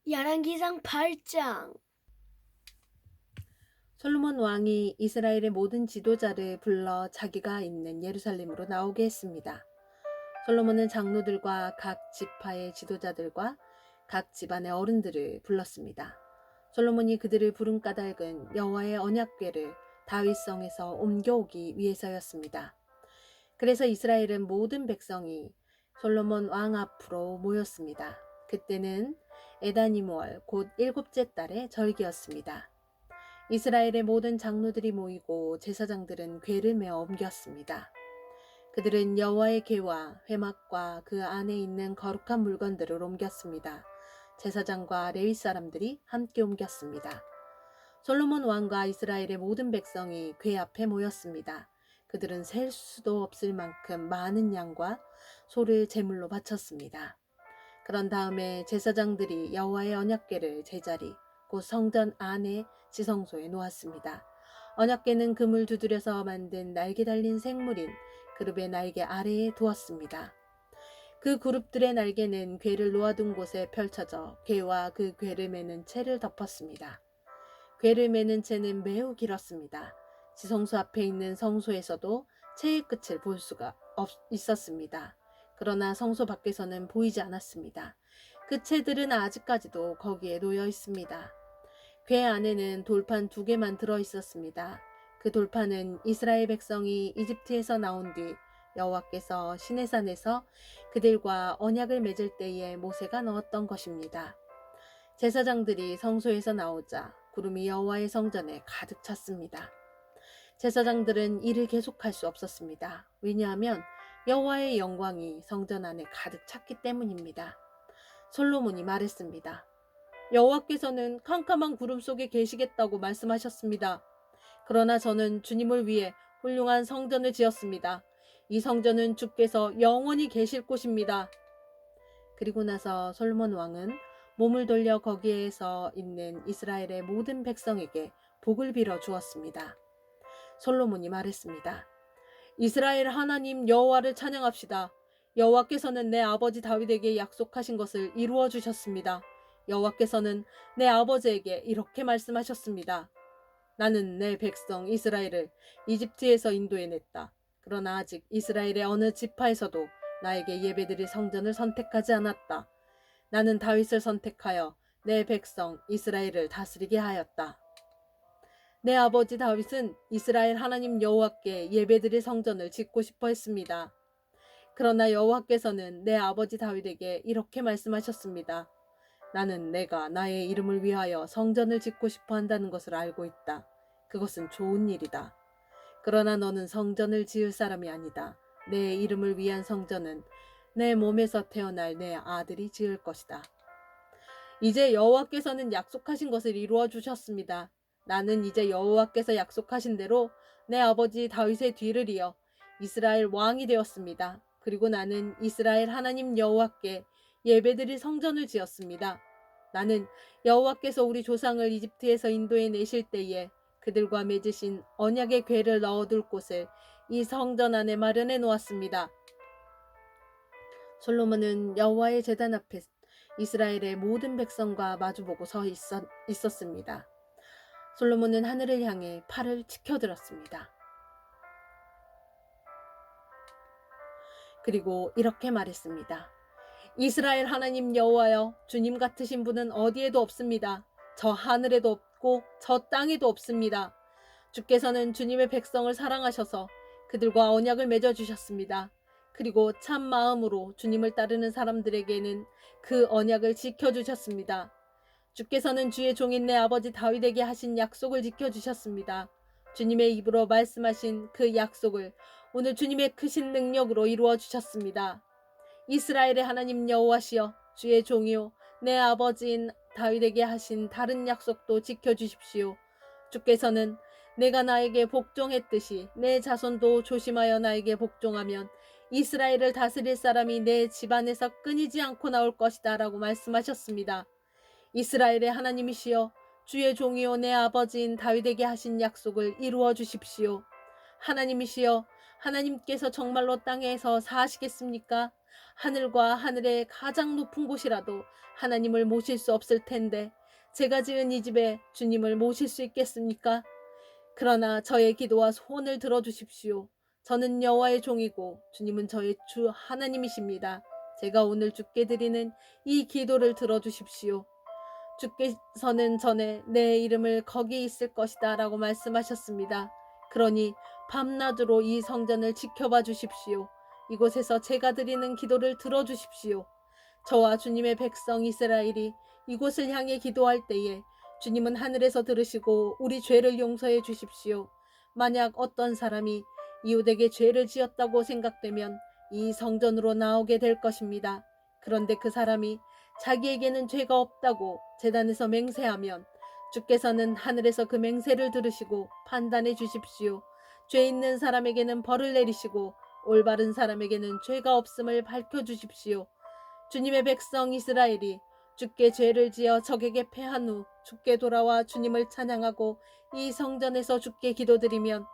열왕기상 8장. 솔로몬 왕이 이스라엘의 모든 지도자를 불러 자기가 있는 예루살렘으로 나오게 했습니다. 솔로몬은 장로들과 각 지파의 지도자들과 각 집안의 어른들을 불렀습니다. 솔로몬이 그들을 부른 까닭은 여호와의 언약궤를 다윗성에서 옮겨오기 위해서였습니다. 그래서 이스라엘은 모든 백성이 솔로몬 왕 앞으로 모였습니다. 그때는 에다니므월 곧 일곱째 달의 절기였습니다. 이스라엘의 모든 장로들이 모이고 제사장들은 궤를 메어 옮겼습니다. 그들은 여호와의 궤와 회막과 그 안에 있는 거룩한 물건들을 옮겼습니다. 제사장과 레위 사람들이 함께 옮겼습니다. 솔로몬 왕과 이스라엘의 모든 백성이 궤 앞에 모였습니다. 그들은 셀 수도 없을 만큼 많은 양과 소를 제물로 바쳤습니다. 그런 다음에 제사장들이 여호와의 언약궤를 제자리 곧 성전 안에 지성소에 놓았습니다. 언약궤는 금을 두드려서 만든 날개 달린 생물인 그룹의 날개 아래에 두었습니다. 그 그룹들의 날개는 궤를 놓아둔 곳에 펼쳐져 궤와 그 궤를 매는 채를 덮었습니다. 궤를 매는 채는 매우 길었습니다. 지성소 앞에 있는 성소에서도 채의 끝을 볼 수가 있었습니다. 그러나 성소 밖에서는 보이지 않았습니다. 그 채들은 아직까지도 거기에 놓여 있습니다. 궤 안에는 돌판 2개만 들어 있었습니다. 그 돌판은 이스라엘 백성이 이집트에서 나온 뒤 여호와께서 시내산에서 그들과 언약을 맺을 때에 모세가 넣었던 것입니다. 제사장들이 성소에서 나오자 구름이 여호와의 성전에 가득 찼습니다. 제사장들은 일을 계속할 수 없었습니다. 왜냐하면 여호와의 영광이 성전 안에 가득 찼기 때문입니다. 솔로몬이 말했습니다. 여호와께서는 캄캄한 구름 속에 계시겠다고 말씀하셨습니다. 그러나 저는 주님을 위해 훌륭한 성전을 지었습니다. 이 성전은 주께서 영원히 계실 곳입니다. 그리고 나서 솔로몬 왕은 몸을 돌려 거기에서 있는 이스라엘의 모든 백성에게 복을 빌어 주었습니다. 솔로몬이 말했습니다. 이스라엘 하나님 여호와를 찬양합시다. 여호와께서는 내 아버지 다윗에게 약속하신 것을 이루어 주셨습니다. 여호와께서는 내 아버지에게 이렇게 말씀하셨습니다. 나는 내 백성 이스라엘을 이집트에서 인도해냈다. 그러나 아직 이스라엘의 어느 지파에서도 나에게 예배드릴 성전을 선택하지 않았다. 나는 다윗을 선택하여 내 백성 이스라엘을 다스리게 하였다. 내 아버지 다윗은 이스라엘 하나님 여호와께 예배드릴 성전을 짓고 싶어 했습니다. 그러나 여호와께서는 내 아버지 다윗에게 이렇게 말씀하셨습니다. 나는 내가 나의 이름을 위하여 성전을 짓고 싶어 한다는 것을 알고 있다. 그것은 좋은 일이다. 그러나 너는 성전을 지을 사람이 아니다. 내 이름을 위한 성전은 내 몸에서 태어날 내 아들이 지을 것이다. 이제 여호와께서는 약속하신 것을 이루어 주셨습니다. 나는 이제 여호와께서 약속하신 대로 내 아버지 다윗의 뒤를 이어 이스라엘 왕이 되었습니다. 그리고 나는 이스라엘 하나님 여호와께 예배드릴 성전을 지었습니다. 나는 여호와께서 우리 조상을 이집트에서 인도해 내실 때에 그들과 맺으신 언약의 궤를 넣어둘 곳을 이 성전 안에 마련해 놓았습니다. 솔로몬은 여호와의 제단 앞에 이스라엘의 모든 백성과 마주보고 서 있었습니다. 솔로몬은 하늘을 향해 팔을 치켜들었습니다. 그리고 이렇게 말했습니다. 이스라엘 하나님 여호와여, 주님 같으신 분은 어디에도 없습니다. 저 하늘에도 없고 저 땅에도 없습니다. 주께서는 주님의 백성을 사랑하셔서 그들과 언약을 맺어주셨습니다. 그리고 참 마음으로 주님을 따르는 사람들에게는 그 언약을 지켜주셨습니다. 주께서는 주의 종인 내 아버지 다윗에게 하신 약속을 지켜주셨습니다. 주님의 입으로 말씀하신 그 약속을 오늘 주님의 크신 능력으로 이루어 주셨습니다. 이스라엘의 하나님 여호와시여, 주의 종이요 내 아버지인 다윗에게 하신 다른 약속도 지켜주십시오. 주께서는 내가 나에게 복종했듯이 내 자손도 조심하여 나에게 복종하면 이스라엘을 다스릴 사람이 내 집안에서 끊이지 않고 나올 것이다 라고 말씀하셨습니다. 이스라엘의 하나님이시여, 주의 종이요 내 아버지인 다윗에게 하신 약속을 이루어 주십시오. 하나님이시여, 하나님께서 정말로 땅에서 사시겠습니까? 하늘과 하늘의 가장 높은 곳이라도 하나님을 모실 수 없을 텐데 제가 지은 이 집에 주님을 모실 수 있겠습니까? 그러나 저의 기도와 소원을 들어주십시오. 저는 여호와의 종이고 주님은 저의 주 하나님이십니다. 제가 오늘 주께 드리는 이 기도를 들어주십시오. 주께서는 전에 내 이름을 거기 있을 것이다 라고 말씀하셨습니다. 그러니 밤낮으로 이 성전을 지켜봐 주십시오. 이곳에서 제가 드리는 기도를 들어주십시오. 저와 주님의 백성 이스라엘이 이곳을 향해 기도할 때에 주님은 하늘에서 들으시고 우리 죄를 용서해 주십시오. 만약 어떤 사람이 이웃에게 죄를 지었다고 생각되면 이 성전으로 나오게 될 것입니다. 그런데 그 사람이 자기에게는 죄가 없다고 제단에서 맹세하면 주께서는 하늘에서 그 맹세를 들으시고 판단해 주십시오. 죄 있는 사람에게는 벌을 내리시고 올바른 사람에게는 죄가 없음을 밝혀 주십시오. 주님의 백성 이스라엘이 주께 죄를 지어 적에게 패한 후 주께 돌아와 주님을 찬양하고 이 성전에서 주께 기도드리면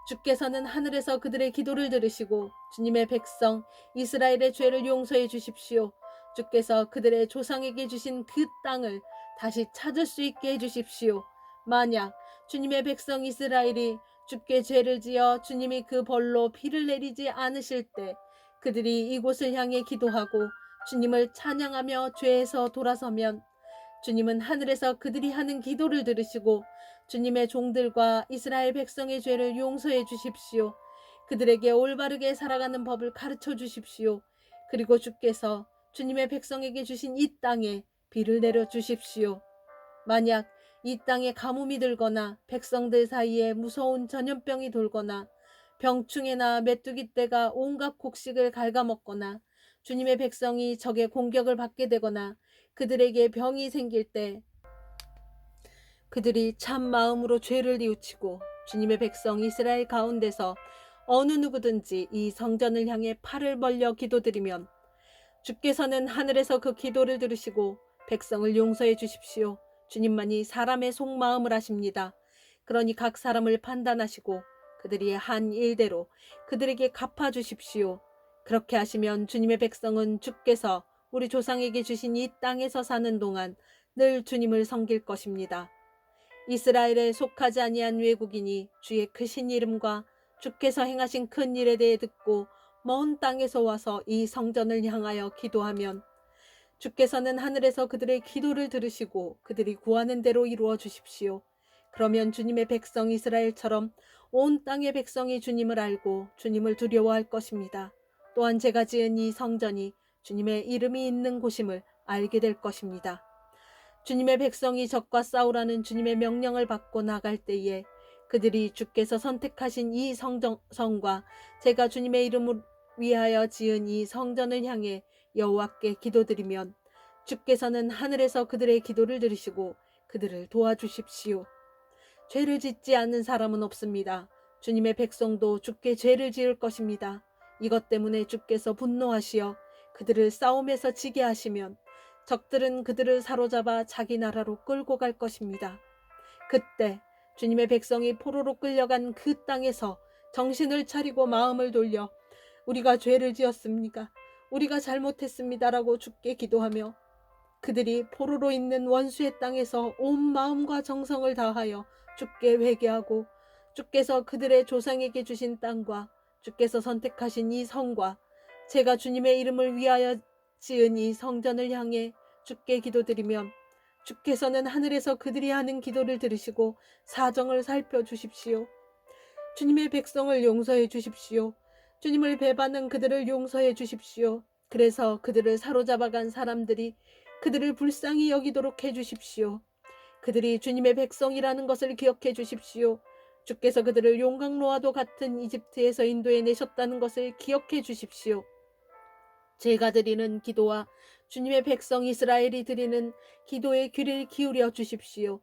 주께서는 하늘에서 그들의 기도를 들으시고 주님의 백성 이스라엘의 죄를 용서해 주십시오. 주께서 그들의 조상에게 주신 그 땅을 다시 찾을 수 있게 해 주십시오. 만약 주님의 백성 이스라엘이 주께 죄를 지어 주님이 그 벌로 비를 내리지 않으실 때 그들이 이곳을 향해 기도하고 주님을 찬양하며 죄에서 돌아서면 주님은 하늘에서 그들이 하는 기도를 들으시고 주님의 종들과 이스라엘 백성의 죄를 용서해 주십시오. 그들에게 올바르게 살아가는 법을 가르쳐 주십시오. 그리고 주께서 주님의 백성에게 주신 이 땅에 비를 내려 주십시오. 만약 이 땅에 가뭄이 들거나 백성들 사이에 무서운 전염병이 돌거나 병충해나 메뚜기 떼가 온갖 곡식을 갉아먹거나 주님의 백성이 적의 공격을 받게 되거나 그들에게 병이 생길 때 그들이 참 마음으로 죄를 뉘우치고 주님의 백성 이스라엘 가운데서 어느 누구든지 이 성전을 향해 팔을 벌려 기도드리면 주께서는 하늘에서 그 기도를 들으시고 백성을 용서해 주십시오. 주님만이 사람의 속마음을 아십니다. 그러니 각 사람을 판단하시고 그들이 한 일대로 그들에게 갚아주십시오. 그렇게 하시면 주님의 백성은 주께서 우리 조상에게 주신 이 땅에서 사는 동안 늘 주님을 섬길 것입니다. 이스라엘에 속하지 아니한 외국인이 주의 크신 이름과 주께서 행하신 큰 일에 대해 듣고 먼 땅에서 와서 이 성전을 향하여 기도하면 주께서는 하늘에서 그들의 기도를 들으시고 그들이 구하는 대로 이루어 주십시오. 그러면 주님의 백성 이스라엘처럼 온 땅의 백성이 주님을 알고 주님을 두려워할 것입니다. 또한 제가 지은 이 성전이 주님의 이름이 있는 곳임을 알게 될 것입니다. 주님의 백성이 적과 싸우라는 주님의 명령을 받고 나갈 때에 그들이 주께서 선택하신 이 성과 제가 주님의 이름을 위하여 지은 이 성전을 향해 여호와께 기도드리면 주께서는 하늘에서 그들의 기도를 들으시고 그들을 도와주십시오. 죄를 짓지 않는 사람은 없습니다. 주님의 백성도 주께 죄를 지을 것입니다. 이것 때문에 주께서 분노하시어 그들을 싸움에서 지게 하시면 적들은 그들을 사로잡아 자기 나라로 끌고 갈 것입니다. 그때 주님의 백성이 포로로 끌려간 그 땅에서 정신을 차리고 마음을 돌려 우리가 죄를 지었습니까? 우리가 잘못했습니다라고 주께 기도하며 그들이 포로로 있는 원수의 땅에서 온 마음과 정성을 다하여 주께 회개하고 주께서 그들의 조상에게 주신 땅과 주께서 선택하신 이 성과 제가 주님의 이름을 위하여 지은 이 성전을 향해 주께 기도드리면 주께서는 하늘에서 그들이 하는 기도를 들으시고 사정을 살펴주십시오. 주님의 백성을 용서해 주십시오. 주님을 배반한 그들을 용서해 주십시오. 그래서 그들을 사로잡아간 사람들이 그들을 불쌍히 여기도록 해주십시오. 그들이 주님의 백성이라는 것을 기억해 주십시오. 주께서 그들을 용광로와도 같은 이집트에서 인도해 내셨다는 것을 기억해 주십시오. 제가 드리는 기도와 주님의 백성 이스라엘이 드리는 기도에 귀를 기울여 주십시오.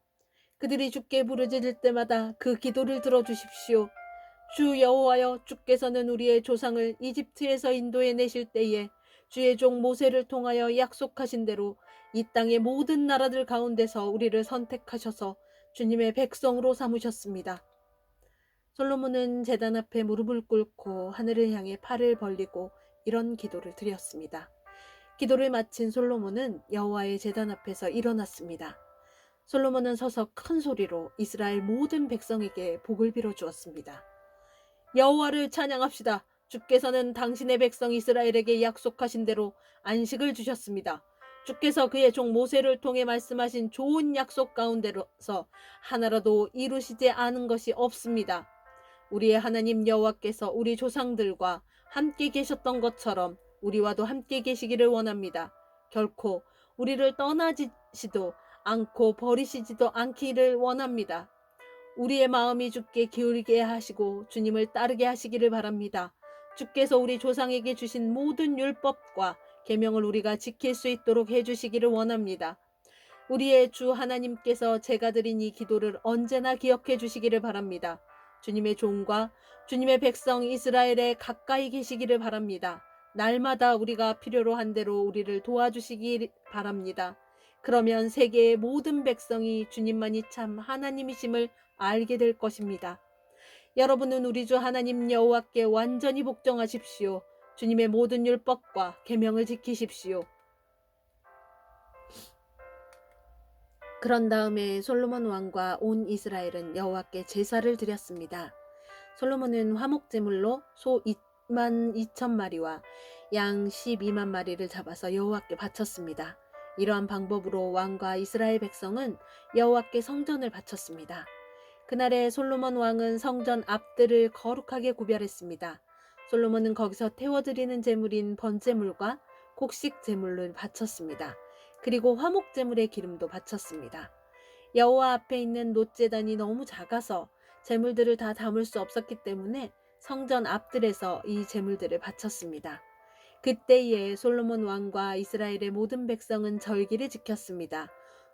그들이 주께 부르짖을 때마다 그 기도를 들어주십시오. 주 여호와여, 주께서는 우리의 조상을 이집트에서 인도해 내실 때에 주의 종 모세를 통하여 약속하신 대로 이 땅의 모든 나라들 가운데서 우리를 선택하셔서 주님의 백성으로 삼으셨습니다. 솔로몬은 제단 앞에 무릎을 꿇고 하늘을 향해 팔을 벌리고 이런 기도를 드렸습니다. 기도를 마친 솔로몬은 여호와의 제단 앞에서 일어났습니다. 솔로몬은 서서 큰 소리로 이스라엘 모든 백성에게 복을 빌어 주었습니다. 여호와를 찬양합시다. 주께서는 당신의 백성 이스라엘에게 약속하신 대로 안식을 주셨습니다. 주께서 그의 종 모세를 통해 말씀하신 좋은 약속 가운데서 하나라도 이루시지 않은 것이 없습니다. 우리의 하나님 여호와께서 우리 조상들과 함께 계셨던 것처럼 우리와도 함께 계시기를 원합니다. 결코 우리를 떠나지도 않고 버리시지도 않기를 원합니다. 우리의 마음이 주께 기울게 하시고 주님을 따르게 하시기를 바랍니다. 주께서 우리 조상에게 주신 모든 율법과 계명을 우리가 지킬 수 있도록 해주시기를 원합니다. 우리의 주 하나님께서 제가 드린 이 기도를 언제나 기억해 주시기를 바랍니다. 주님의 종과 주님의 백성 이스라엘에 가까이 계시기를 바랍니다. 날마다 우리가 필요로 한 대로 우리를 도와주시기 바랍니다. 그러면 세계의 모든 백성이 주님만이 참 하나님이심을 알게 될 것입니다. 여러분은 우리 주 하나님 여호와께 완전히 복종하십시오. 주님의 모든 율법과 계명을 지키십시오. 그런 다음에 솔로몬 왕과 온 이스라엘은 여호와께 제사를 드렸습니다. 솔로몬은 화목제물로 소 2만 2천 마리와 양 12만 마리를 잡아서 여호와께 바쳤습니다. 이러한 방법으로 왕과 이스라엘 백성은 여호와께 성전을 바쳤습니다. 그날에 솔로몬 왕은 성전 앞들을 거룩하게 구별했습니다. 솔로몬은 거기서 태워드리는 제물인 번제물과 곡식 제물을 바쳤습니다. 그리고 화목제물의 기름도 바쳤습니다. 여호와 앞에 있는 놋제단이 너무 작아서 제물들을 다 담을 수 없었기 때문에 성전 앞들에서 이 제물들을 바쳤습니다. 그때에 솔로몬 왕과 이스라엘의 모든 백성은 절기를 지켰습니다.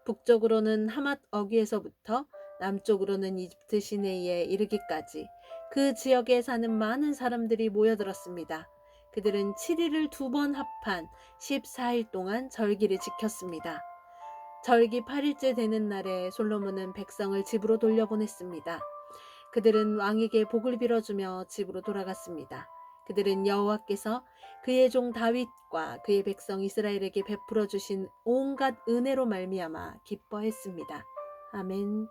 북쪽으로는 하맛 어귀에서부터 남쪽으로는 이집트 시내에 이르기까지 그 지역에 사는 많은 사람들이 모여들었습니다. 그들은 7일을 2번 합한 14일 동안 절기를 지켰습니다. 절기 8일째 되는 날에 솔로몬은 백성을 집으로 돌려보냈습니다. 그들은 왕에게 복을 빌어주며 집으로 돌아갔습니다. 그들은 여호와께서 그의 종 다윗과 그의 백성 이스라엘에게 베풀어 주신 온갖 은혜로 말미암아 기뻐했습니다. 아멘.